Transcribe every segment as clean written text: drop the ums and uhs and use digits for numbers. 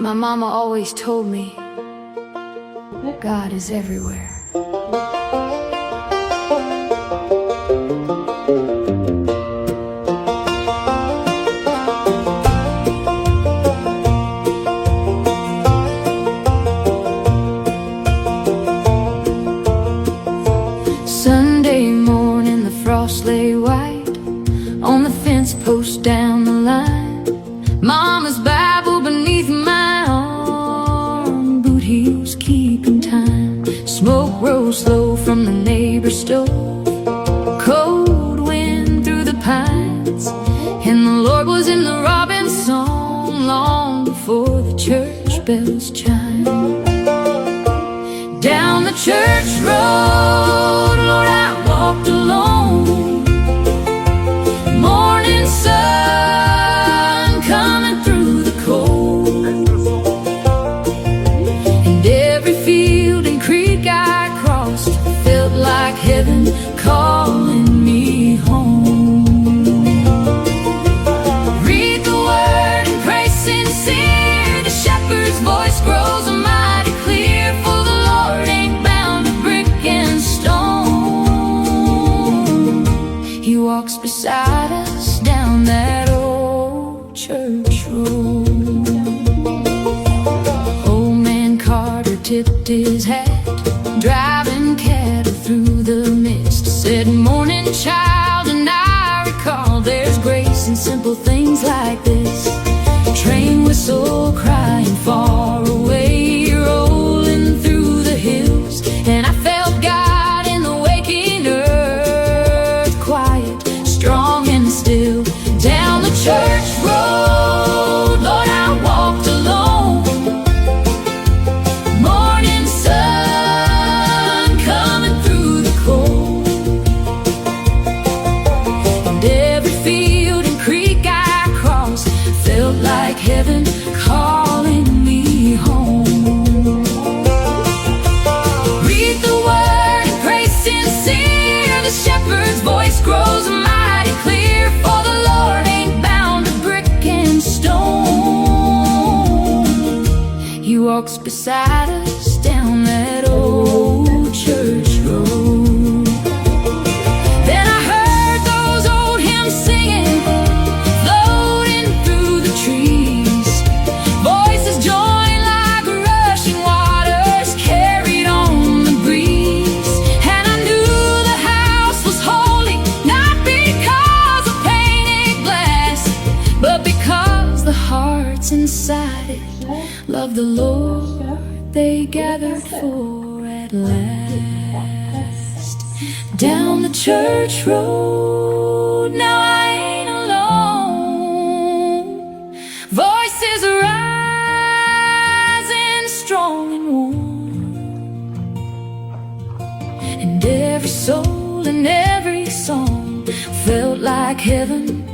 My mama always told me God is everywhere. Sunday morning, the frost lay white on the fence post down the line. Mama's Bible beneath my arm, boot heels keeping time. Smoke rose slow from the neighbor's stove, cold wind through the pines, and the Lord was in the robin song long before the church bells chime. Down the church road, Lord, I walked alone. Morning sun coming through the cold, and every field and creek I crossed felt like heaven calling me home. Read the word and pray sincere, the shepherd's voice grows mighty clear, for the Lord ain't bound to brick and stone. He walks beside us down that old church road. Old man Carter tipped his hat, driving cattle through the mist, said, "Morning, child," and I recall there's grace in simple things like this. Train whistle crying far away, rolling through the hills, and I felt God in the waking earth, quiet, strong and still. Down the church road, Lord, I walked alone. Morning sun coming through the cold, and every field and creek I crossed felt like heaven calling me home. Read the word and pray sincere, the shepherd's voice grows mighty clear, for the Lord ain't bound to brick and stone. He walks beside us down that old church road. Then I heard those old hymns singing, floating through the trees. Voices joined like rushing waters, carried on the breeze. And I knew the house was holy, not because of painted glass, but because the hearts inside it love the Lord they gathered for at last. Down the church road, now I ain't alone. Voices are rising strong and warm, and every soul and every song felt like heaven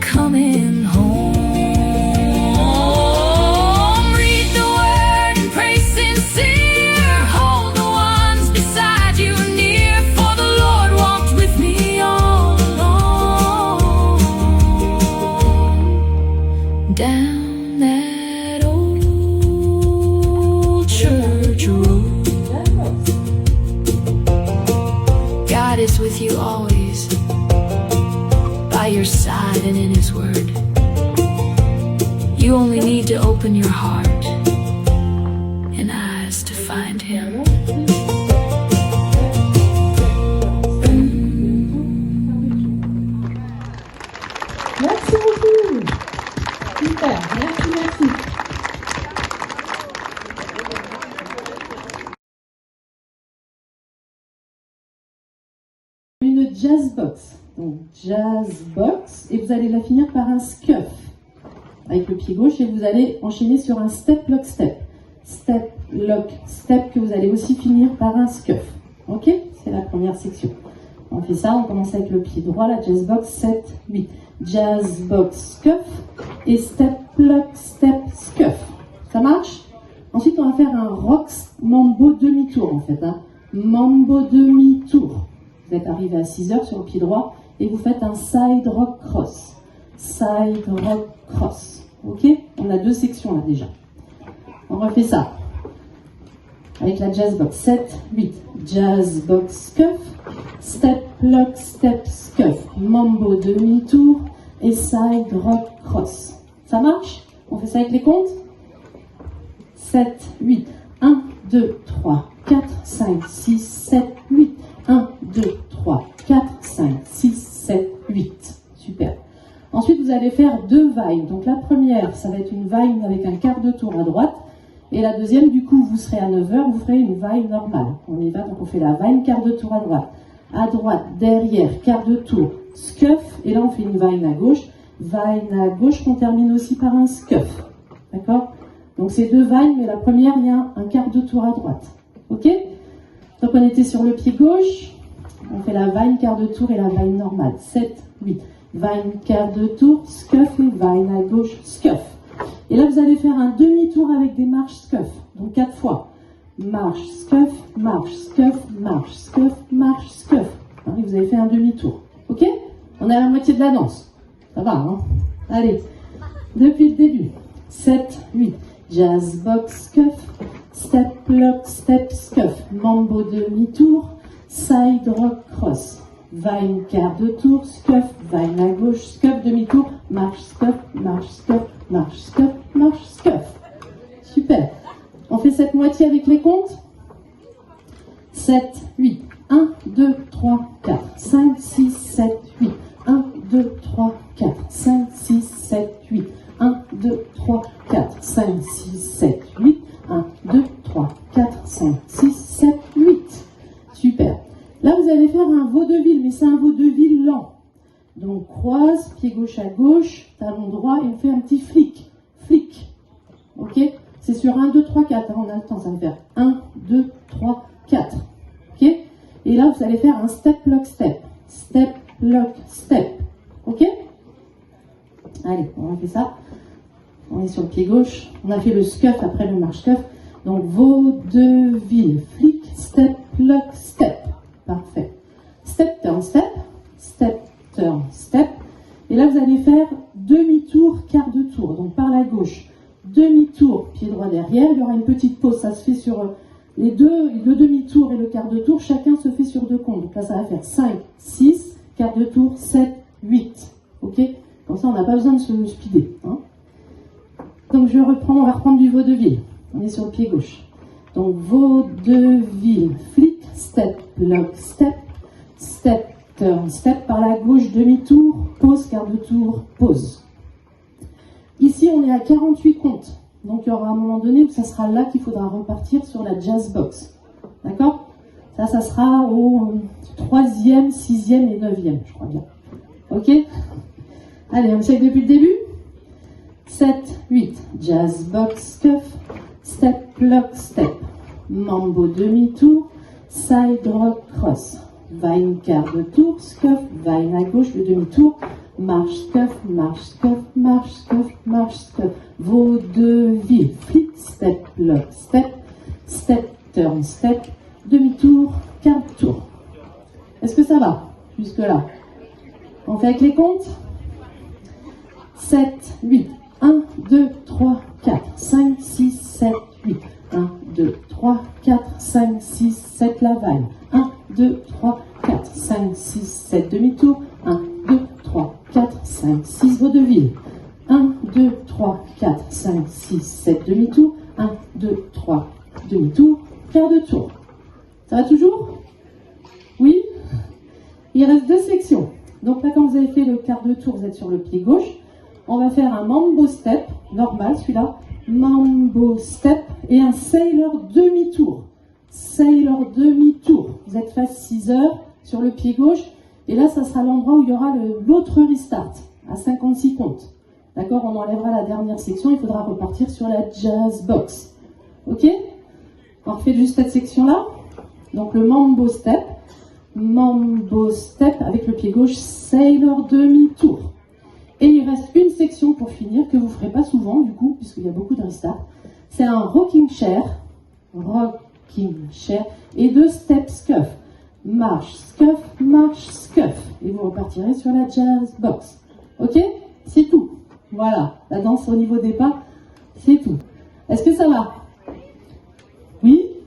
coming home. Read the word and pray sincere, hold the ones beside you near, for the Lord walked with me all along. Down that old church road. God is with you always, by your side and in His word. You only need to open your heart and eyes to find Him. Merci beaucoup. Super, merci, merci. Une jazz box. Donc jazz box, et vous allez la finir par un scuff avec le pied gauche, et vous allez enchaîner sur un step lock step. Step lock step, que vous allez aussi finir par un scuff. Ok, c'est la première section. On fait ça, on commence avec le pied droit, la jazz box 7, 8. Jazz box scuff et step lock step scuff. Ça marche? Ensuite on va faire un rock mambo demi-tour en fait. Hein. Mambo demi-tour. Vous êtes arrivé à 6 heures sur le pied droit et vous faites un side rock cross. Side rock cross. Ok? On a deux sections là déjà. On refait ça. Avec la jazz box. 7, 8. Jazz box scuff. Step, lock, step, scuff. Mambo demi-tour. Et side rock cross. Ça marche? On fait ça avec les comptes? 7, 8. 1, 2, 3, 4, 5, 6, 7, 8. 1, 2, 3, 4, 5, 6, 7, 8. Super. Ensuite, vous allez faire 2 vines. Donc la première, ça va être une vine avec un quart de tour à droite. Et la deuxième, du coup, vous serez à 9h, vous ferez une vine normale. On y va, donc on fait la vine, quart de tour à droite. À droite, derrière, quart de tour, scuff. Et là, on fait une vine à gauche. Vine à gauche qu'on termine aussi par un scuff. D'accord? Donc c'est 2 vines, mais la première, il y a un quart de tour à droite. Ok? Donc on était sur le pied gauche. On fait la vine, quart de tour et la vine normale. 7, 8. Vine, quart de tour, scuff et vine à gauche, scuff. Et là, vous allez faire un demi-tour avec des marches scuff. Donc 4 fois. Marche, scuff, marche, scuff, marche, scuff, marche, scuff. Et vous avez fait un demi-tour. Ok? On est à la moitié de la danse. Ça va, hein? Allez. Depuis le début. 7, 8. Jazz box scuff. Step, lock, step, scuff. Mambo demi-tour. Side rock cross. Vine, quart de tour, scuff, vine à gauche, scuff, demi-tour, marche, scuff, marche, scuff, marche, scuff, marche, scuff. Super. On fait cette moitié avec les comptes. 7, 8. 1, 2, 3, 4, 5, 6, 7, 8. 1, 2, 3, 4, 5, 6, 7, 8. 1, 2, 3, 4, 5, 6, 7, 8. 1, 2, 3, 4, 5, 6, 7, 8. Super. Là, vous allez faire un vaudeville, mais c'est un vaudeville lent. Donc, croise, pied gauche à gauche, talon droit, et on fait un petit flic. Flic. Ok? C'est sur 1, 2, 3, 4. On a le temps, ça va faire 1, 2, 3, 4. Ok? Et là, vous allez faire un step, lock, step. Step, lock, step. Ok? Allez, on refait ça. On est sur le pied gauche. On a fait le scuff après le marche scuff. Donc, vaudeville, flic, step, lock, step. Parfait. Step, turn, step. Step, turn, step. Et là, vous allez faire demi-tour, quart de tour. Donc, par la gauche. Demi-tour, pied droit derrière. Il y aura une petite pause. Ça se fait sur les deux, le demi-tour et le quart de tour. Chacun se fait sur 2 comptes. Donc là, ça va faire 5, 6, quart de tour, 7, 8. Ok? Comme ça, on n'a pas besoin de se speeder. Hein? Donc, on va reprendre du vaudeville. On est sur le pied gauche. Donc, vaudeville, flic, step, lock, step, step, turn, step, par la gauche, demi-tour, pause, quart de tour, pause. Ici, on est à 48 comptes. Donc, il y aura un moment donné où ça sera là qu'il faudra repartir sur la jazz box. D'accord? Ça sera au 3e, 6e et 9e, je crois bien. Ok? Allez, on essaye depuis le début. 7, 8, jazz box, scuff, step, lock, step, mambo demi-tour, side rock cross, vine quart de tour, scuff, vine à gauche, le demi-tour, marche, scuff, marche, scuff, marche, scuff, marche, scuff, vaudeville, flic, step, lock, step, step, turn, step, demi-tour, quart de tour. Est-ce que ça va jusque-là? On fait avec les comptes. 7, 8, 1, 2, 3, 4, 5, 6, 7, 8. 1, 2, 3, 4, 5, 6, 7, la vaille. 1, 2, 3, 4, 5, 6, 7, demi-tour. 1, 2, 3, 4, 5, 6, vaudeville. 1, 2, 3, 4, 5, 6, 7, demi-tour. 1, 2, 3, demi-tour, quart de tour. Ça va toujours? Oui? Il reste 2 sections. Donc là, quand vous avez fait le quart de tour, vous êtes sur le pied gauche. On va faire un mambo step, normal celui-là, mambo step et un sailor demi-tour. Sailor demi-tour. Vous êtes face 6 heures sur le pied gauche et là, ça sera l'endroit où il y aura l'autre restart à 56 comptes. D'accord? On enlèvera la dernière section, il faudra repartir sur la jazz box. Ok? On refait juste cette section-là. Donc le mambo step avec le pied gauche, sailor demi-tour. Et il reste une section pour finir, que vous ne ferez pas souvent, du coup, puisqu'il y a beaucoup de restart. C'est un rocking chair, et 2 step scuff. Marche, scuff. Et vous repartirez sur la jazz box. Ok? C'est tout. Voilà. La danse au niveau des pas, c'est tout. Est-ce que ça va?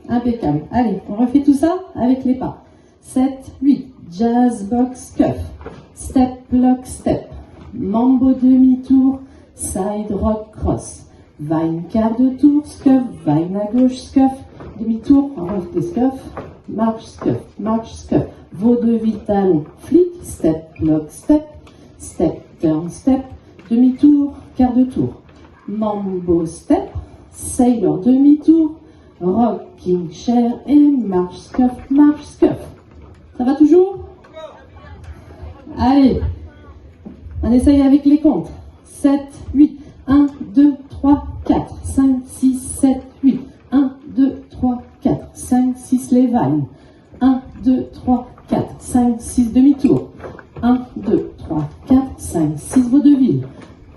Impeccable. Allez, on refait tout ça avec les pas. 7, 8. Jazz, box, cuff. Step, lock, step. Mambo demi-tour. Side, rock, cross. Vine, quart de tour, scuff. Vine à gauche, scuff. Demi-tour, on refait scuff. Marche, scuff. Vaudeville, talon, flic. Step, lock, step. Step, turn, step. Demi-tour, quart de tour. Mambo, step. Sailor, demi-tour. Rocking chair et marche, scuff. Ça va toujours? Allez, on essaye avec les comptes. 7, 8, 1, 2, 3, 4, 5, 6, 7, 8. 1, 2, 3, 4, 5, 6, les vines. 1, 2, 3, 4, 5, 6, demi-tour. 1, 2, 3, 4, 5, 6, vaudeville.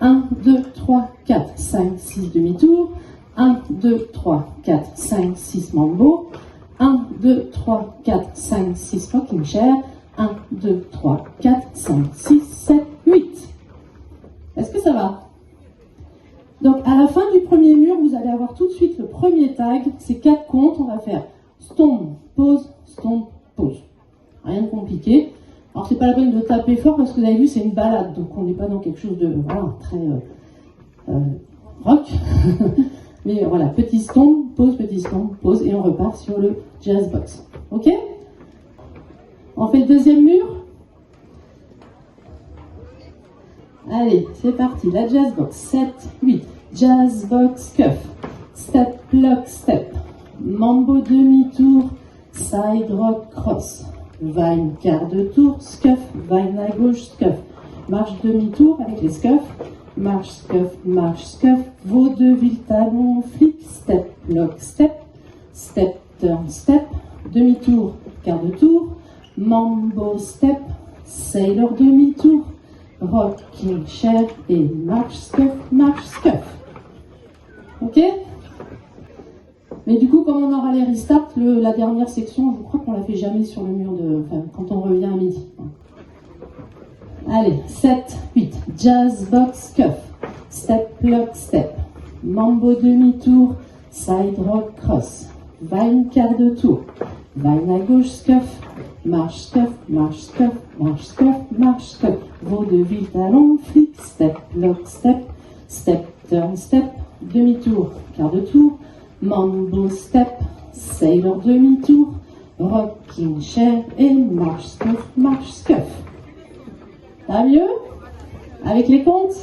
1, 2, 3, 4, 5, 6, demi-tour. 1, 2, 3, 4, 5, 6, mambo. 1, 2, 3, 4, 5, 6, rocking chair. 1, 2, 3, 4, 5, 6, 7, 8. Est-ce que ça va? Donc, à la fin du premier mur, vous allez avoir tout de suite le premier tag. C'est 4 comptes. On va faire stomp, pause, stomp, pause. Rien de compliqué. Alors, c'est pas la peine de taper fort parce que vous avez vu, c'est une balade. Donc, on n'est pas dans quelque chose de très rock. Mais voilà, petit stomp, pause, et on repart sur le jazz box. Ok? On fait le deuxième mur? Allez, c'est parti. La jazz box. 7, 8. Jazz box, cuff. Step, lock, step. Mambo demi-tour. Side rock, cross. Vine, quart de tour. Scuff. Vine à gauche, scuff. Marche demi-tour avec les scuffs. Marche, scuff. Vaudeville, talon, flic. Step, lock, step. Step, turn, step. Demi-tour, quart de tour. Mambo, step. Sailor, demi-tour. Rocking chair et marche, scuff. Ok? Mais du coup, comme on aura les restarts, la dernière section, je crois qu'on la fait jamais sur le mur quand on revient à midi. Allez, 7, 8. Jazz box, cuff. Step, lock, step. Mambo demi-tour. Side rock, cross. Vine, quart de tour. Vine à gauche, scuff. Marche, scuff. Vaudeville, talon, flic. Step, lock, step. Step, turn, step. Demi-tour, quart de tour. Mambo, step. Sailor, demi-tour. Rocking chair et marche, scuff. Ça va mieux? Avec les comptes?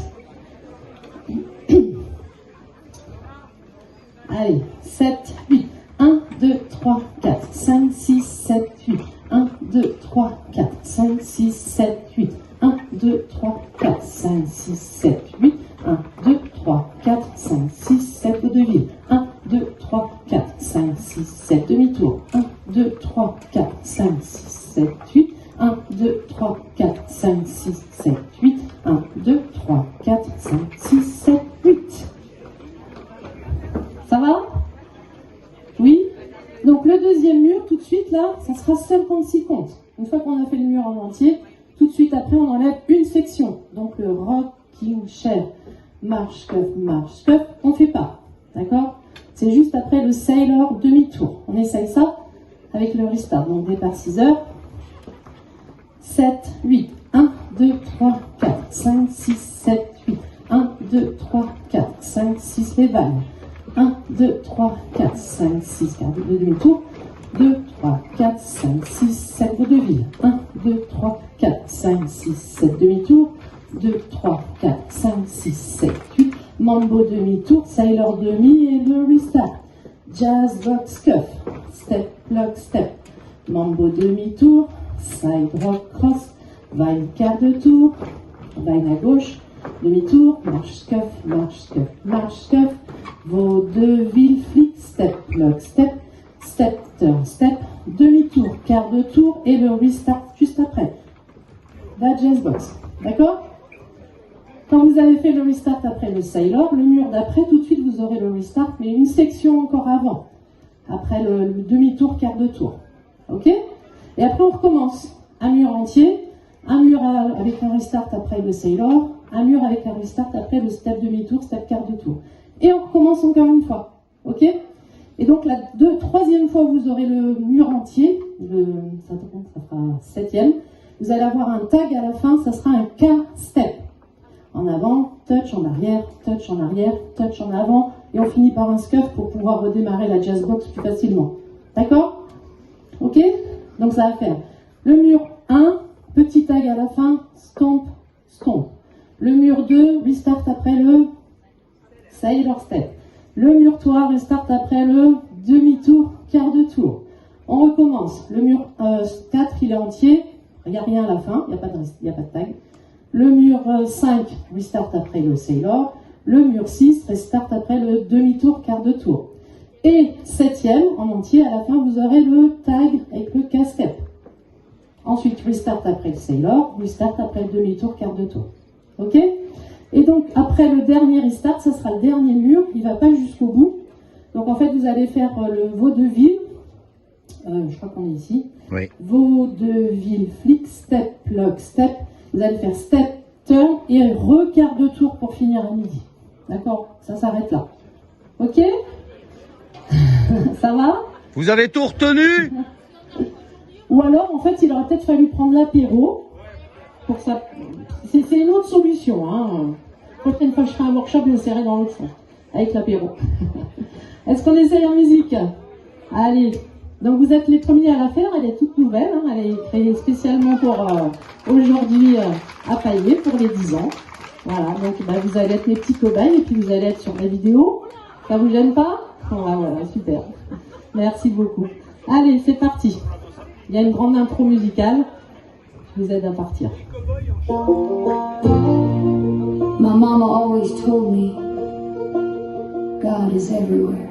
Allez, 7, 8. 1, 2, 3, 4, 5, 6, 7, 8. 1, 2, 3, 4, 5, 6, 7, 8. 1, 2, 3, 4, 5, 6, 7, 8. 1, 2, 3, 4, 5, 6, 7, vaudeville. 1, 2, 3, 4, 5, 6, 7, demi-tour. 1, 2, 3, 4, 5, 6, 7, 8. 1, 2, 3, 4, 5, 6, 7, 8. 1, 2, 3, 4, 5, 6, 7, 8. Ça va? Oui? Donc le deuxième mur, tout de suite là, ça sera 56 comptes. Une fois qu'on a fait le mur en entier, tout de suite après on enlève une section. Donc le rocking chair, marche, scuff, on ne fait pas. D'accord? C'est juste après le sailor demi-tour. On essaye ça avec le restart. Donc départ 6 heures. 7, 8, 1, 2, 3, 4, 5, 6, 7, 8. 1, 2, 3, 4, 5, 6, les vannes. 1, 2, 3, 4, 5, 6, quart de demi-tour. 2, 3, 4, 5, 6, 7, vaudeville. 1, 2, 3, 4, 5, 6, 7, demi-tour. 2, 3, 4, 5, 6, 7, 8. Mambo demi-tour, sailor demi et le restart. Jazz box cuff. Step, lock, step. Mambo demi-tour. Side rock cross, vine quart de tour, vine à gauche, demi-tour, marche, scuff, vaudeville, flic, step, lock, step, step, turn, step, demi-tour, quart de tour et le restart juste après. La jazz box, d'accord? Quand vous avez fait le restart après le sailor, le mur d'après, tout de suite vous aurez le restart, mais une section encore avant, après le demi-tour, quart de tour, ok? Et après, on recommence. Un mur entier, un mur avec un restart après le sailor, un mur avec un restart après le step demi-tour, step quart de tour. Et on recommence encore une fois. Ok? Et donc la troisième fois où vous aurez le mur entier, ça fera 7e, vous allez avoir un tag à la fin, ça sera un K-step. En avant, touch en arrière, touch en arrière, touch en avant, et on finit par un scuff pour pouvoir redémarrer la jazz box plus facilement. D'accord? Ok? Donc ça va faire le mur 1, petit tag à la fin, stomp, stomp. Le mur 2, restart après le sailor step. Le mur 3, restart après le demi-tour, quart de tour. On recommence. Le mur 4, il est entier, il n'y a rien à la fin, il n'y a pas de tag. Le mur 5, restart après le sailor. Le mur 6, restart après le demi-tour, quart de tour. Et 7e, en entier, à la fin, vous aurez le tag avec le K-step. Ensuite, restart après le sailor, restart après le demi-tour, quart de tour. Ok? Et donc, après le dernier restart, ça sera le dernier mur, il ne va pas jusqu'au bout. Donc, en fait, vous allez faire le vaudeville. Je crois qu'on est ici. Oui. Vaudeville, flick, step, lock, step. Vous allez faire step, turn et quart de tour pour finir à midi. D'accord? Ça s'arrête là. Ok? Ça va? Vous avez tout retenu? Ou alors, en fait, il aurait peut-être fallu prendre l'apéro. Pour ça. C'est une autre solution. Hein. La prochaine fois que je ferai un workshop, je l'essaierai dans l'autre sens. Avec l'apéro. Est-ce qu'on essaye en musique? Allez. Donc vous êtes les premiers à la faire. Elle est toute nouvelle. Hein. Elle est créée spécialement pour aujourd'hui à Paillet pour les 10 ans. Voilà. Donc vous allez être mes petits cobayes et puis vous allez être sur la vidéo. Ça vous gêne pas? Voilà, super. Merci beaucoup. Allez, c'est parti. Il y a une grande intro musicale. Je vous aide à partir. My mama always told me God is everywhere.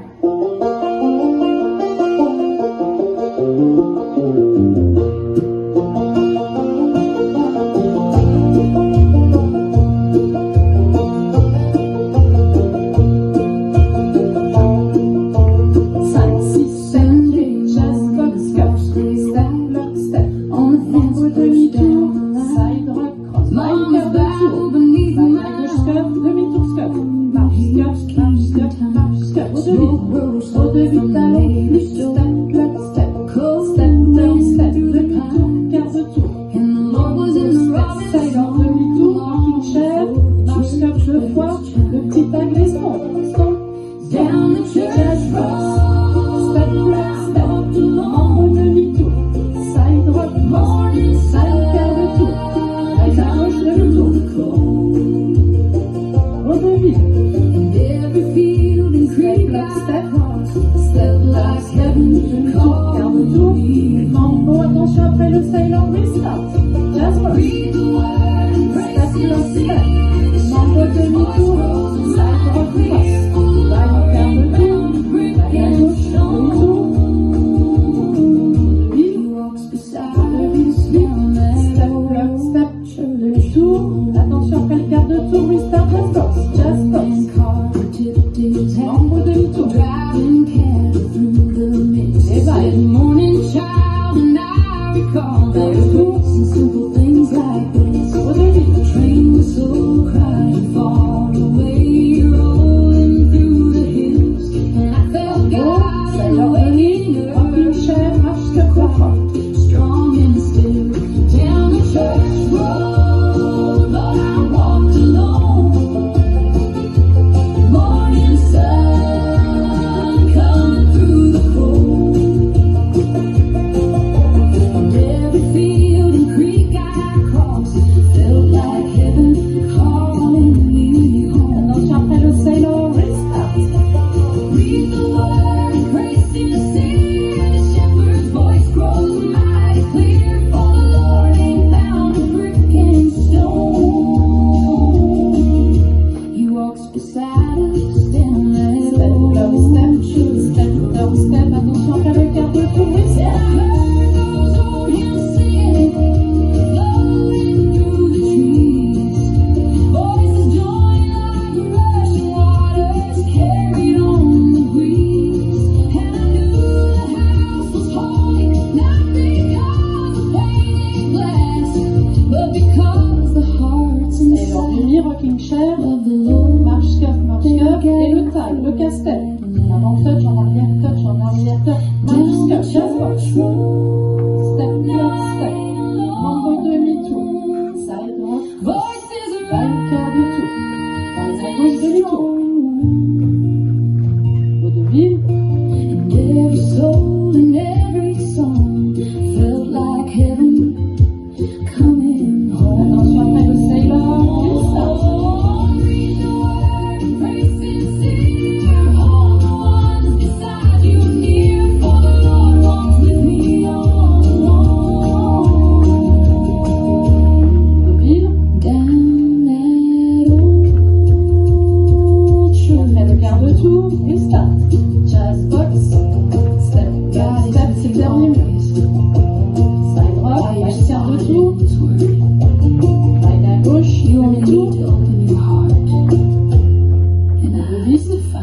Rocking chair, marche-cuff, et le tag, le casse-tête. avant touch, en arrière touch, marche scuff, jazz box, step, lock, step, mambo demi-tour, side rock, side quart de tour, dans les airs gauche demi-tour, vaudeville, And every soul and every song felt like heaven coming home. attention après le sailor, une start. Read the word, praise and sing. We're all the ones beside you near, for the Lord walks with me all along. Vaudeville, Down that old church. après le quart de tour, une start, jazz box, step, lock, step, c'est le dernier mot, side rock, back quart de tour, side à gauche, You only demi-tour, need to open your heart and eyes. vaudeville,